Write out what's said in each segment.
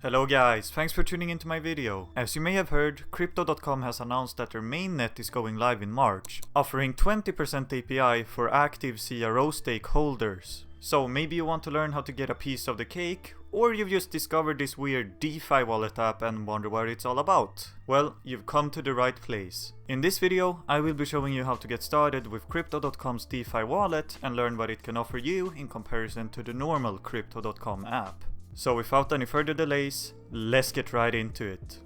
Hello guys, thanks for tuning into my video. As you may have heard, Crypto.com has announced that their mainnet is going live in March, offering 20% API for active CRO stakeholders. So maybe you want to learn how to get a piece of the cake, or you've just discovered this weird DeFi Wallet app and wonder what it's all about. Well, you've come to the right place. In this video, I will be showing you how to get started with Crypto.com's DeFi Wallet and learn what it can offer you in comparison to the normal Crypto.com app. So without any further delays, let's get right into it.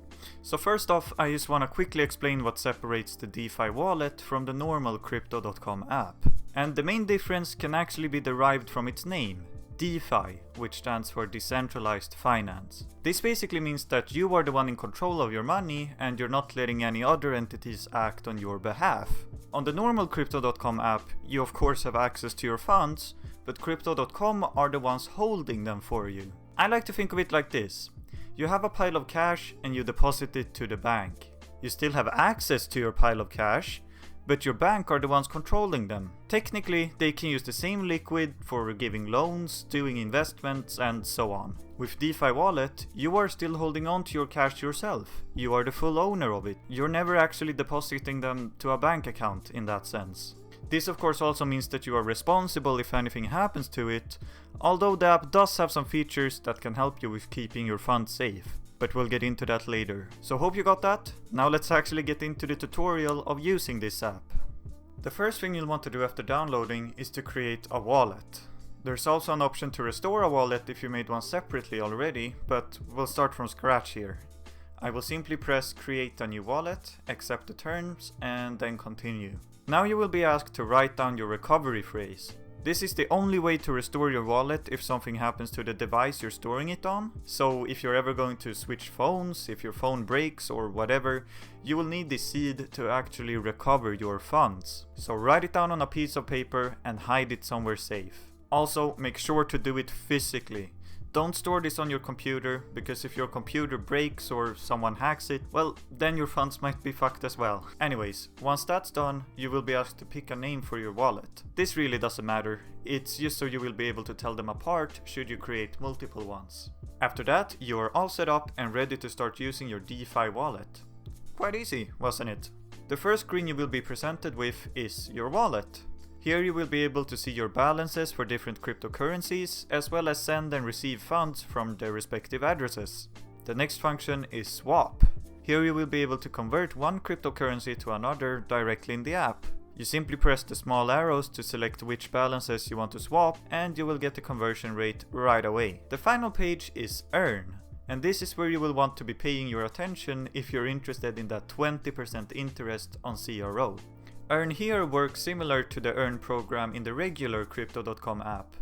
So first off, I just want to quickly explain what separates the DeFi wallet from the normal Crypto.com app. And the main difference can actually be derived from its name, DeFi, which stands for Decentralized Finance. This basically means that you are the one in control of your money and you're not letting any other entities act on your behalf. On the normal Crypto.com app, you of course have access to your funds, but Crypto.com are the ones holding them for you. I like to think of it like this. You have a pile of cash and you deposit it to the bank. You still have access to your pile of cash, but your bank are the ones controlling them. Technically, they can use the same liquid for giving loans, doing investments, and so on. With DeFi Wallet, you are still holding on to your cash yourself. You are the full owner of it. You're never actually depositing them to a bank account in that sense. This of course also means that you are responsible if anything happens to it, although the app does have some features that can help you with keeping your funds safe. But we'll get into that later. So hope you got that. Now let's actually get into the tutorial of using this app. The first thing you'll want to do after downloading is to create a wallet. There's also an option to restore a wallet if you made one separately already, but we'll start from scratch here. I will simply press create a new wallet, accept the terms, and then continue. Now you will be asked to write down your recovery phrase. This is the only way to restore your wallet if something happens to the device you're storing it on. So if you're ever going to switch phones, if your phone breaks or whatever, you will need this seed to actually recover your funds. So write it down on a piece of paper and hide it somewhere safe. Also, make sure to do it physically. Don't store this on your computer, because if your computer breaks or someone hacks it, well, then your funds might be fucked as well. Anyways, once that's done, you will be asked to pick a name for your wallet. This really doesn't matter, it's just so you will be able to tell them apart should you create multiple ones. After that, you are all set up and ready to start using your DeFi wallet. Quite easy, wasn't it? The first screen you will be presented with is your wallet. Here you will be able to see your balances for different cryptocurrencies, as well as send and receive funds from their respective addresses. The next function is swap. Here you will be able to convert one cryptocurrency to another directly in the app. You simply press the small arrows to select which balances you want to swap, and you will get the conversion rate right away. The final page is earn. And this is where you will want to be paying your attention if you're interested in that 20% interest on CRO. Earn here works similar to the Earn program in the regular Crypto.com app.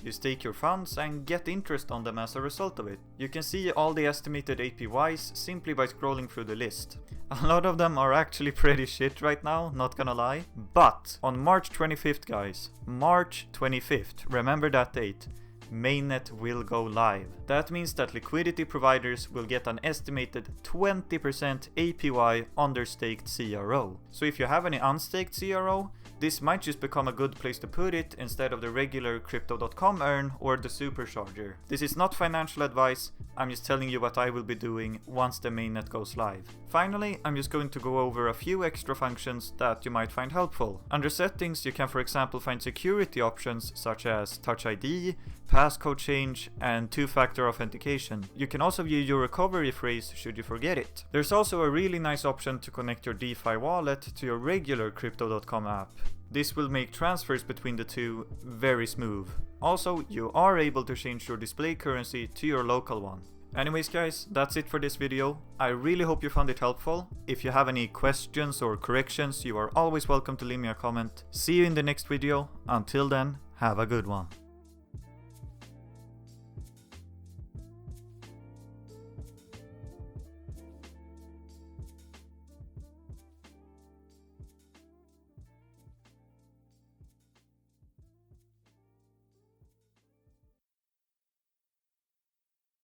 You stake your funds and get interest on them as a result of it. You can see all the estimated APYs simply by scrolling through the list. A lot of them are actually pretty shit right now, not gonna lie. But on March 25th guys, March 25th, remember that date, Mainnet will go live. That means that liquidity providers will get an estimated 20% APY on their staked CRO. So if you have any unstaked CRO, this might just become a good place to put it instead of the regular Crypto.com earn or the supercharger. This is not financial advice, I'm just telling you what I will be doing once the mainnet goes live. Finally, I'm just going to go over a few extra functions that you might find helpful. Under settings, you can for example find security options such as Touch ID, passcode change, and two-factor authentication. You can also view your recovery phrase should you forget it. There's also a really nice option to connect your DeFi wallet to your regular Crypto.com app. This will make transfers between the two very smooth. Also, you are able to change your display currency to your local one. Anyways guys, that's it for this video. I really hope you found it helpful. If you have any questions or corrections, you are always welcome to leave me a comment. See you in the next video. Until then, have a good one.